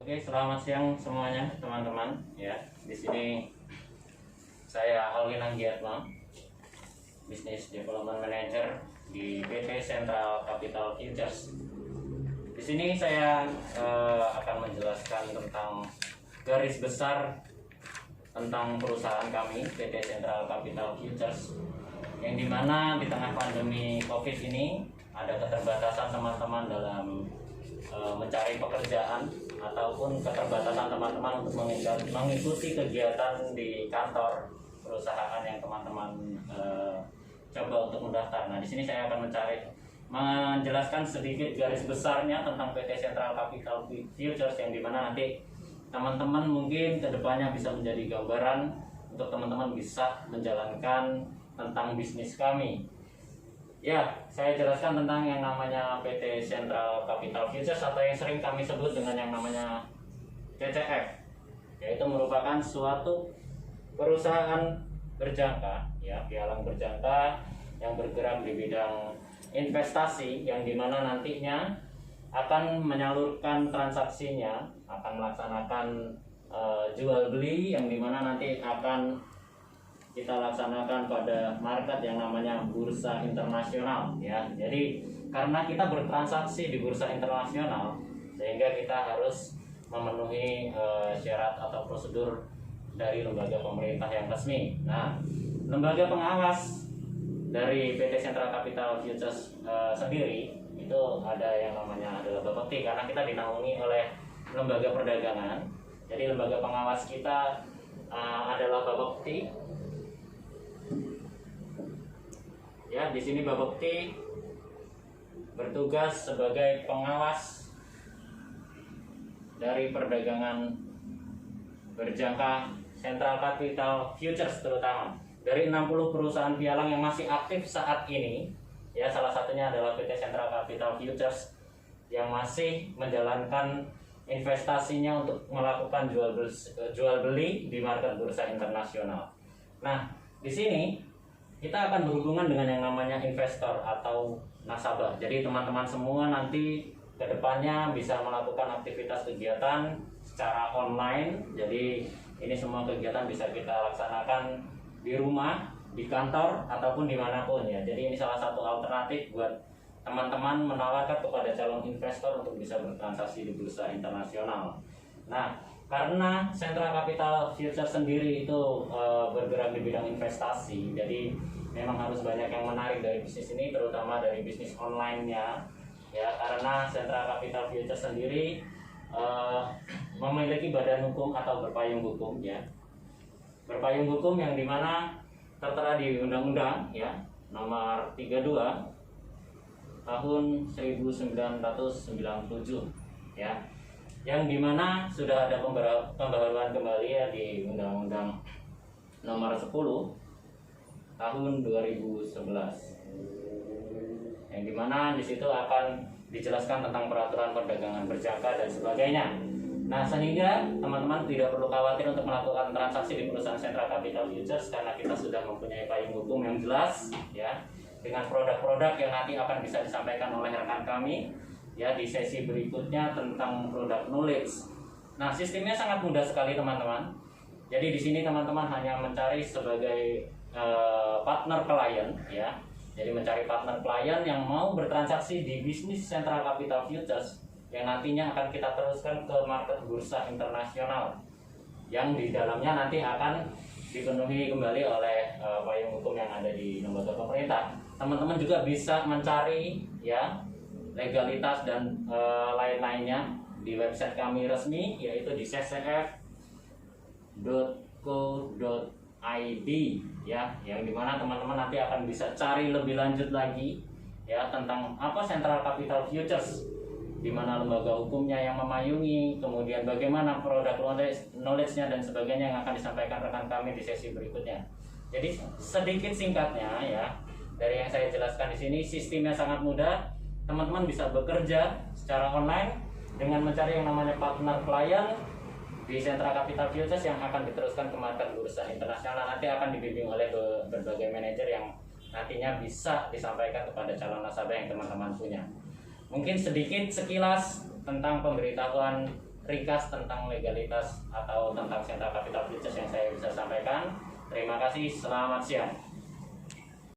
Oke, selamat siang semuanya teman-teman. Ya, di sini saya Alwin Anggiatma, Business Development Manager di PT Central Capital Futures. Di sini saya akan menjelaskan tentang garis besar tentang perusahaan kami PT Central Capital Futures, yang dimana di tengah pandemi COVID ini ada keterbatasan teman-teman dalam mencari pekerjaan ataupun keterbatasan teman-teman untuk mengikuti kegiatan di kantor perusahaan yang teman-teman coba untuk mendaftar. Nah, di sini saya akan menjelaskan sedikit garis besarnya tentang PT Central Capital Futures, yang dimana nanti teman-teman mungkin kedepannya bisa menjadi gambaran untuk teman-teman bisa menjalankan tentang bisnis kami. Ya, saya jelaskan tentang yang namanya PT Central Capital Futures atau yang sering kami sebut dengan yang namanya CCF, yaitu merupakan suatu perusahaan berjangka, ya, pialang berjangka yang bergerak di bidang investasi, yang dimana nantinya akan menyalurkan transaksinya, akan melaksanakan jual beli, yang dimana nanti akan kita laksanakan pada market yang namanya bursa internasional, ya. Jadi karena kita bertransaksi di bursa internasional, sehingga kita harus memenuhi syarat atau prosedur dari lembaga pemerintah yang resmi. Nah, lembaga pengawas dari PT Central Capital Futures sendiri itu ada yang namanya adalah Bapepti, karena kita dinaungi oleh lembaga perdagangan. Jadi lembaga pengawas kita adalah Bapepti. Ya, di sini Bapepti bertugas sebagai pengawas dari perdagangan berjangka Central Capital Futures, terutama dari 60 perusahaan pialang yang masih aktif saat ini. Ya, salah satunya adalah PT Central Capital Futures yang masih menjalankan investasinya untuk melakukan jual beli di market bursa internasional. Nah, di sini kita akan berhubungan dengan yang namanya investor atau nasabah. Jadi teman-teman semua nanti kedepannya bisa melakukan aktivitas kegiatan secara online. Jadi ini semua kegiatan bisa kita laksanakan di rumah, di kantor, ataupun dimanapun, ya. Jadi ini salah satu alternatif buat teman-teman menawarkan kepada calon investor untuk bisa bertransaksi di bursa internasional. Nah, karena Central Capital Futures sendiri itu bergerak di bidang investasi, jadi memang harus banyak yang menarik dari bisnis ini, terutama dari bisnis online-nya, ya. Karena Central Capital Futures sendiri memiliki badan hukum atau berpayung hukum, ya. Berpayung hukum yang dimana tertera di Undang-Undang, ya, nomor 32 tahun 1997, ya, yang dimana sudah ada pembaharuan kembali, ya, di Undang-Undang nomor 10 tahun 2011, yang dimana di situ akan dijelaskan tentang peraturan perdagangan berjangka dan sebagainya. Nah, sehingga teman-teman tidak perlu khawatir untuk melakukan transaksi di perusahaan Central Capital Futures, karena kita sudah mempunyai payung hukum yang jelas, ya, dengan produk-produk yang nanti akan bisa disampaikan oleh rekan kami, ya, di sesi berikutnya tentang produk knowledge. Nah, sistemnya sangat mudah sekali, teman-teman. Jadi di sini teman-teman hanya mencari sebagai partner klien, ya. Jadi mencari partner klien yang mau bertransaksi di bisnis Central Capital Futures, yang nantinya akan kita teruskan ke market bursa internasional, yang di dalamnya nanti akan dipenuhi kembali oleh payung hukum yang ada di lembaga pemerintah. Teman-teman juga bisa mencari, ya, legalitas dan lain-lainnya di website kami resmi, yaitu di ccf.co.id, ya, yang dimana teman-teman nanti akan bisa cari lebih lanjut lagi, ya, tentang apa Central Capital Futures, di mana lembaga hukumnya yang memayungi, kemudian bagaimana produk knowledge-nya dan sebagainya yang akan disampaikan rekan kami di sesi berikutnya. Jadi sedikit singkatnya, ya, dari yang saya jelaskan di sini, sistemnya sangat mudah. Teman-teman bisa bekerja secara online dengan mencari yang namanya partner klien di Central Capital Futures yang akan diteruskan ke market bursa internasional. Nanti akan dibimbing oleh berbagai manajer yang nantinya bisa disampaikan kepada calon nasabah yang teman-teman punya. Mungkin sedikit sekilas tentang pemberitahuan ringkas tentang legalitas atau tentang Central Capital Futures yang saya bisa sampaikan. Terima kasih, selamat siang.